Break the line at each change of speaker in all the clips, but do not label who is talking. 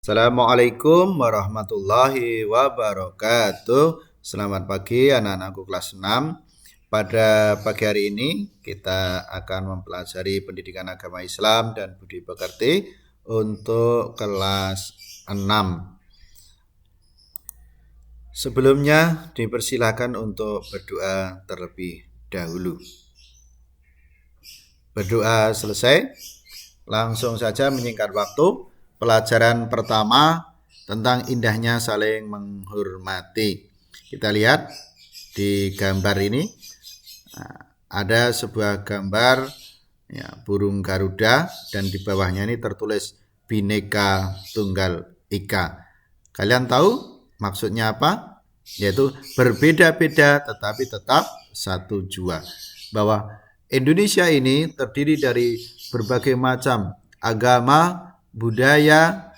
Assalamualaikum warahmatullahi wabarakatuh. Selamat pagi anak-anakku kelas 6. Pada pagi hari ini kita akan mempelajari pendidikan agama Islam dan budi pekerti untuk kelas 6. Sebelumnya dipersilakan untuk berdoa terlebih dahulu. Berdoa selesai, langsung saja menyingkat waktu. Pelajaran pertama tentang indahnya saling menghormati. Kita lihat di gambar ini ada sebuah gambar burung Garuda dan di bawahnya ini tertulis Bhinneka Tunggal Ika. Kalian tahu maksudnya apa? Yaitu berbeda-beda tetapi tetap satu jua. Bahwa Indonesia ini terdiri dari berbagai macam agama, budaya,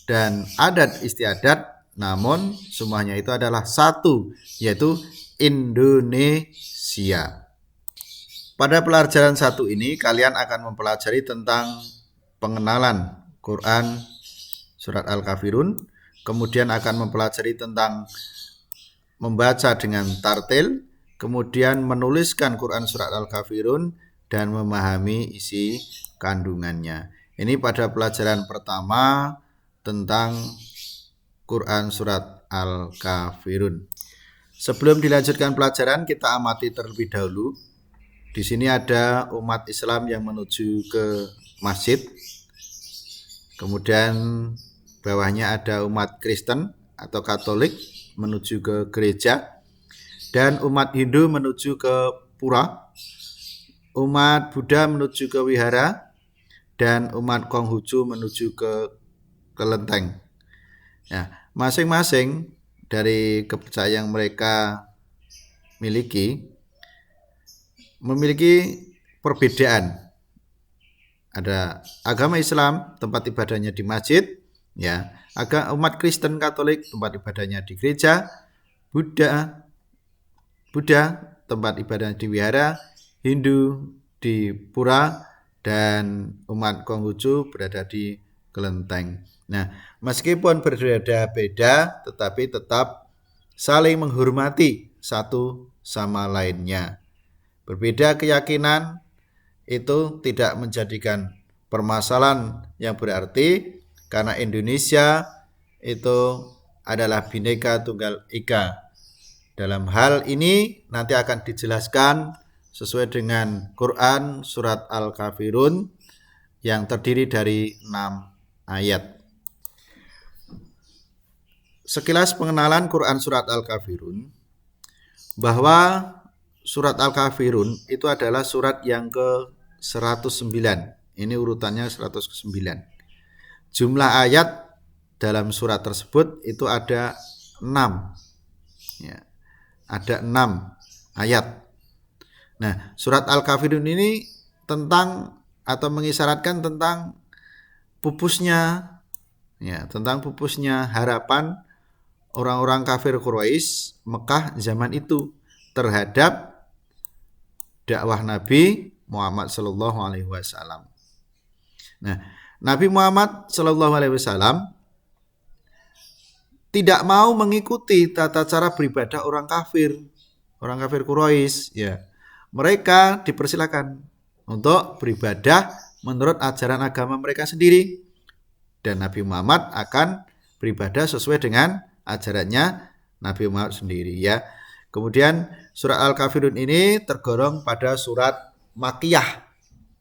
dan adat istiadat, namun semuanya itu adalah satu, yaitu Indonesia. Pada pelajaran 1 ini kalian akan mempelajari tentang pengenalan Quran surat Al-Kafirun, kemudian akan mempelajari tentang membaca dengan tartil, kemudian menuliskan Quran surat Al-Kafirun dan memahami isi kandungannya. Ini pada pelajaran pertama tentang Quran surat Al-Kafirun. Sebelum dilanjutkan pelajaran, kita amati terlebih dahulu. Di sini ada umat Islam yang menuju ke masjid. Kemudian bawahnya ada umat Kristen atau Katolik menuju ke gereja. Dan umat Hindu menuju ke pura. Umat Buddha menuju ke wihara. Dan umat Konghucu menuju ke kelenteng. Ya, masing-masing dari kepercayaan yang mereka memiliki perbedaan. Ada agama Islam tempat ibadahnya di masjid, ya. Umat Kristen Katolik tempat ibadahnya di gereja, Buddha tempat ibadahnya di wihara, Hindu di pura, dan umat Konghucu berada di kelenteng. Nah, meskipun berbeda-beda tetapi tetap saling menghormati satu sama lainnya. Berbeda keyakinan itu tidak menjadikan permasalahan yang berarti, karena Indonesia itu adalah Bhinneka Tunggal Ika. Dalam hal ini nanti akan dijelaskan sesuai dengan Quran surat Al-Kafirun yang terdiri dari 6 ayat. Sekilas pengenalan Quran surat Al-Kafirun, bahwa surat Al-Kafirun itu adalah surat yang ke-109. Ini urutannya 109. Jumlah ayat dalam surat tersebut itu ada 6. Ya, ada 6 ayat. Nah, surat Al-Kafirun ini tentang atau mengisyaratkan tentang tentang pupusnya harapan orang-orang kafir Quraisy Mekah zaman itu terhadap dakwah Nabi Muhammad SAW. Nah, Nabi Muhammad SAW tidak mau mengikuti tata cara beribadah orang kafir Quraisy. Ya, mereka dipersilakan untuk beribadah menurut ajaran agama mereka sendiri, dan Nabi Muhammad akan beribadah sesuai dengan ajarannya Nabi Muhammad sendiri, ya. Kemudian surat Al-Kafirun ini tergolong pada surat Makkiyah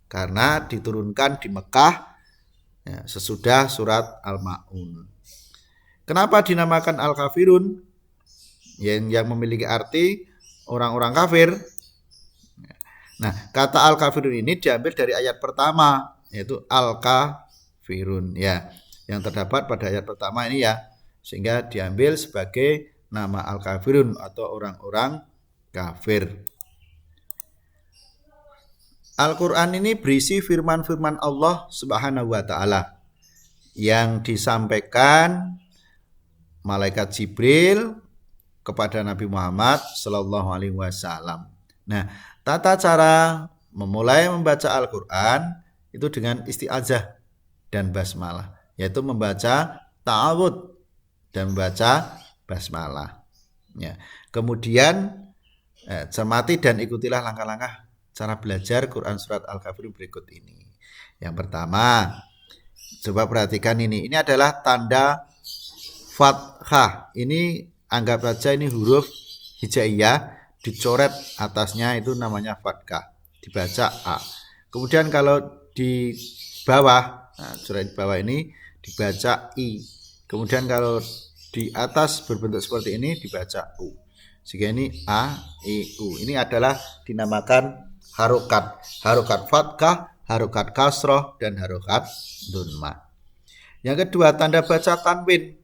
karena diturunkan di Mekah sesudah surat Al-Ma'un. Kenapa dinamakan Al-Kafirun? Yang memiliki arti orang-orang kafir. Nah, kata Al-Kafirun ini diambil dari ayat pertama, yaitu Al-Kafirun, ya, yang terdapat pada ayat pertama ini, ya, sehingga diambil sebagai nama Al-Kafirun atau orang-orang kafir. Al-Quran ini berisi firman-firman Allah Subhanahu wa Ta'ala yang disampaikan malaikat Jibril kepada Nabi Muhammad Sallallahu Alaihi Wasallam. Nah, tata cara memulai membaca Al-Quran itu dengan isti'adzah dan basmalah, yaitu membaca ta'awud dan membaca basmalah. Ya. Kemudian cermati dan ikutilah langkah-langkah cara belajar Quran surat Al-Kafirun berikut ini. Yang pertama, coba perhatikan ini. Ini adalah tanda fathah. Ini anggap saja ini huruf hijaiyah, dicoret atasnya itu namanya fathah. Dibaca A. Kemudian kalau di bawah, nah, coret di bawah ini dibaca I. Kemudian kalau di atas berbentuk seperti ini dibaca U. Sehingga ini A, I, U. Ini adalah dinamakan harokat. Harokat fathah, harokat kasroh, dan harokat dunmah. Yang kedua, tanda baca tanwin.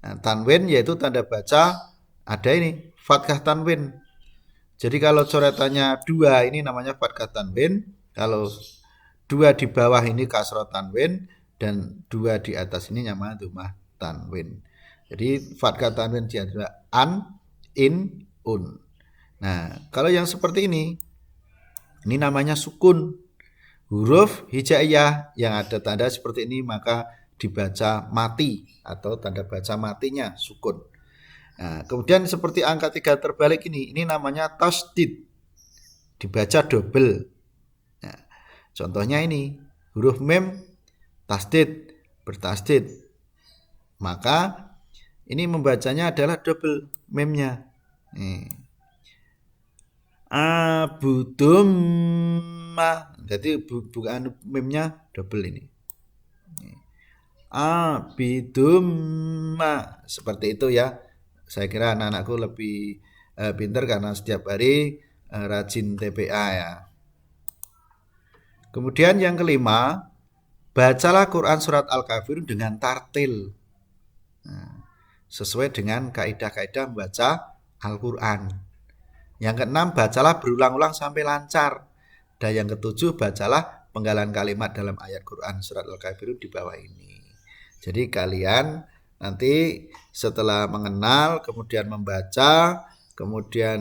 Nah, tanwin yaitu tanda baca ada ini, fathah tanwin. Jadi kalau coretannya 2 ini namanya fathah tanwin. Kalau 2 di bawah ini kasroh tanwin. Dan 2 di atas ini namanya dhammah tanwin. Jadi fathah tanwin adalah an, in, un. Nah, kalau yang seperti ini namanya sukun. Huruf hijaiyah yang ada tanda seperti ini maka dibaca mati atau tanda baca matinya sukun. Nah, kemudian seperti angka 3 terbalik ini namanya tasdid. Dibaca double. Nah, contohnya ini huruf mim tasdid, bertasdid. Maka ini membacanya adalah double mimnya. Abudumma. Jadi bukan mimnya double ini. Abidumma. Seperti itu ya. Saya kira anak-anakku lebih pintar karena setiap hari rajin TPA ya. Kemudian yang kelima, bacalah Quran surat Al-Kafirun dengan tartil. Sesuai dengan kaidah-kaidah membaca Al-Quran. Yang keenam, bacalah berulang-ulang sampai lancar. Dan yang ketujuh, bacalah penggalan kalimat dalam ayat Quran surat Al-Kafirun di bawah ini. Jadi kalian nanti setelah mengenal, kemudian membaca, kemudian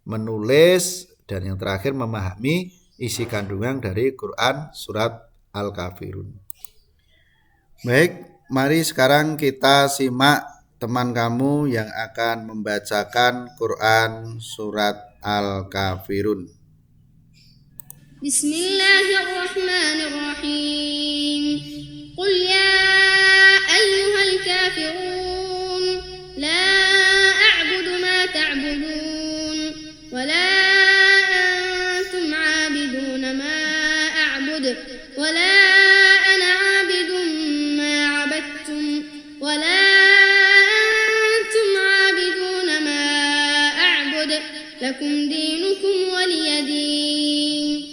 menulis, dan yang terakhir memahami isi kandungan dari Quran surat Al-Kafirun. Baik, mari sekarang kita simak teman kamu yang akan membacakan Quran surat Al-Kafirun.
Bismillahirrahmanirrahim. Qul ya ayyuhal kafirun la a'budu ma ta'budun wa la antum 'abidun ma a'budu wa la ana 'abidun ma 'abadtum wa la lakum dinukum waliyadin.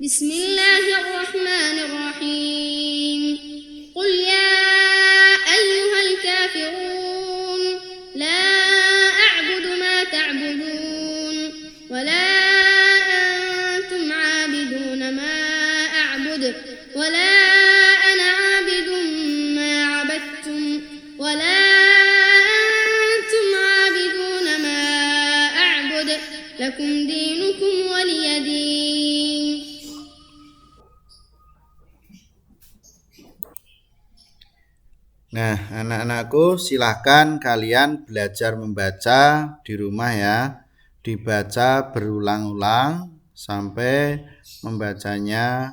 Bismillahirrahmanirrahim. Qul ya ayyuhal kafirun la a'budu ma ta'budun wa la antum 'abidun ma a'budu wa la ana 'abidun ma 'abadtum wa la lakum dinukum waliyadin.
Nah, anak-anakku silahkan kalian belajar membaca di rumah ya. Dibaca berulang-ulang sampai membacanya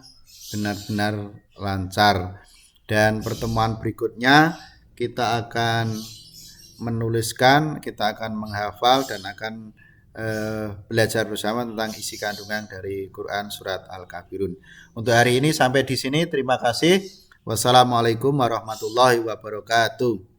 benar-benar lancar. Dan pertemuan berikutnya kita akan menuliskan, kita akan menghafal dan akan belajar bersama tentang isi kandungan dari Quran surat Al-Kafirun. Untuk hari ini sampai di sini. Terima kasih. Wassalamualaikum warahmatullahi wabarakatuh.